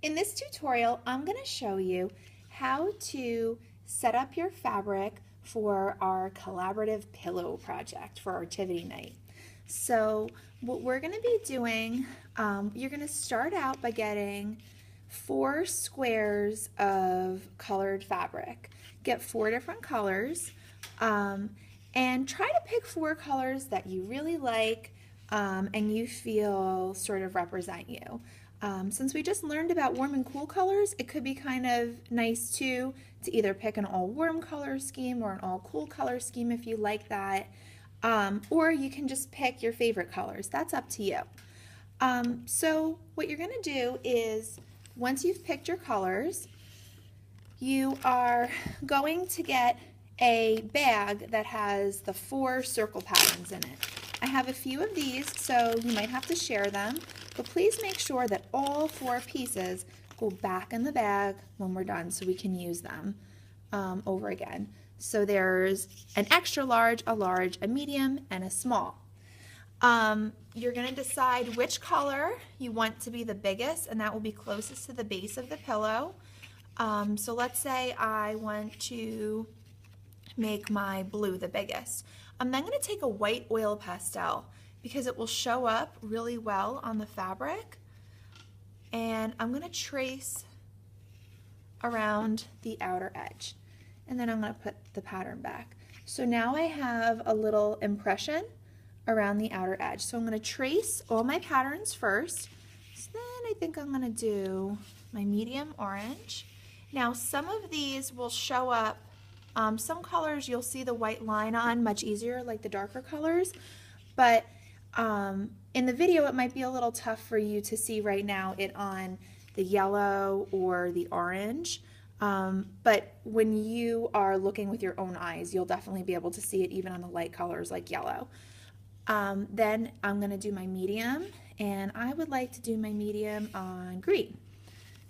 In this tutorial, I'm going to show you how to set up your fabric for our collaborative pillow project for ARTIvity night. So what we're going to be doing, you're going to start out by getting 4 squares of colored fabric. Get 4 different colors and try to pick 4 colors that you really like and you feel sort of represent you. Since we just learned about warm and cool colors, it could be kind of nice too to either pick an all warm color scheme or an all cool color scheme if you like that. Or you can just pick your favorite colors. That's up to you. So what you're going to do is, once you've picked your colors, you are going to get a bag that has the 4 circle patterns in it. I have a few of these, so you might have to share them, but please make sure that all 4 pieces go back in the bag when we're done so we can use them over again. So there's an extra large, a medium, and a small. You're going to decide which color you want to be the biggest, and that will be closest to the base of the pillow. So let's say I want to make my blue the biggest. I'm then going to take a white oil pastel because it will show up really well on the fabric, and I'm going to trace around the outer edge, and then I'm going to put the pattern back. So now I have a little impression around the outer edge. So I'm going to trace all my patterns first. So then I think I'm going to do my medium orange. Now some of these will show up, some colors you'll see the white line on much easier, like the darker colors, but in the video it might be a little tough for you to see right now it on the yellow or the orange, but when you are looking with your own eyes you'll definitely be able to see it even on the light colors like yellow. Then I'm going to do my medium, and I would like to do my medium on green.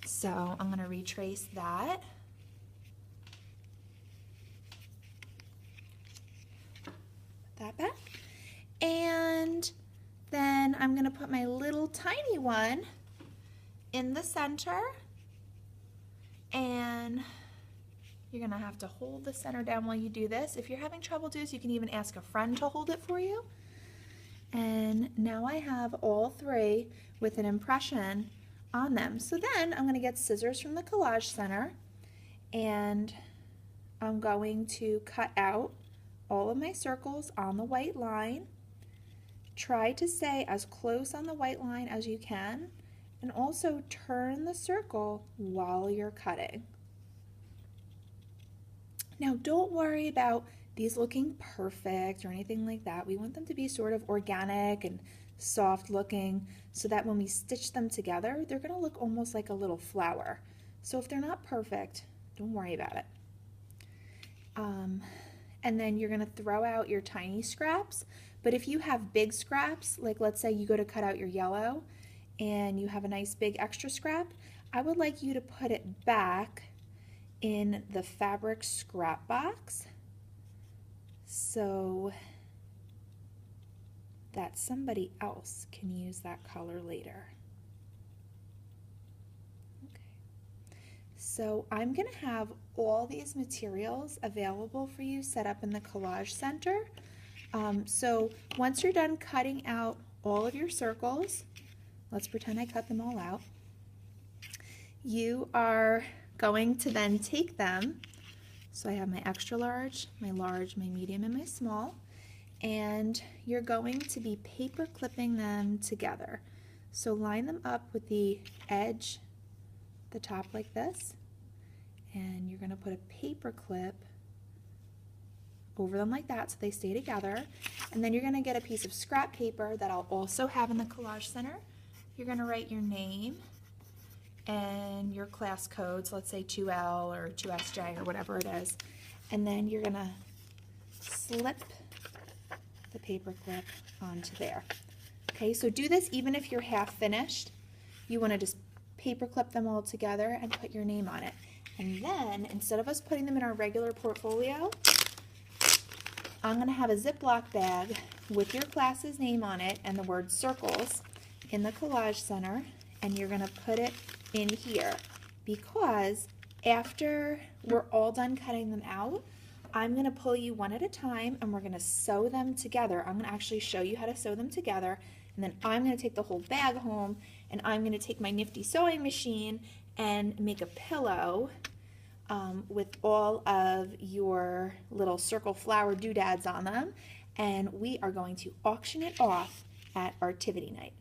So I'm going to retrace that. Put that back. And then I'm going to put my little tiny one in the center. And you're going to have to hold the center down while you do this. If you're having trouble doing this, you can even ask a friend to hold it for you. And now I have all 3 with an impression on them. So then I'm going to get scissors from the Collage Center, and I'm going to cut out all of my circles on the white line. Try to stay as close on the white line as you can, and also turn the circle while you're cutting. Now don't worry about these looking perfect or anything like that. We want them to be sort of organic and soft looking so that when we stitch them together, they're going to look almost like a little flower. So if they're not perfect, don't worry about it. And then you're going to throw out your tiny scraps. But if you have big scraps, like let's say you go to cut out your yellow and you have a nice big extra scrap, I would like you to put it back in the fabric scrap box so that somebody else can use that color later. Okay. So I'm going to have all these materials available for you set up in the Collage Center. So once you're done cutting out all of your circles, let's pretend I cut them all out, you are going to then take them, so I have my extra large, my medium, and my small, and you're going to be paper clipping them together. So line them up with the edge, the top like this, and you're going to put a paper clip over them like that so they stay together, and then you're going to get a piece of scrap paper that I'll also have in the Collage Center. You're going to write your name and your class codes, let's say 2L or 2SJ or whatever it is, and then you're going to slip the paper clip onto there. Okay, so do this even if you're half finished. You want to just paper clip them all together and put your name on it. And then, instead of us putting them in our regular portfolio, I'm going to have a Ziploc bag with your class's name on it and the word circles in the Collage Center, and you're going to put it in here, because after we're all done cutting them out, I'm going to pull you one at a time and we're going to sew them together. I'm going to actually show you how to sew them together, and then I'm going to take the whole bag home and I'm going to take my nifty sewing machine and make a pillow with all of your little circle flower doodads on them, and we are going to auction it off at ARTIvity night.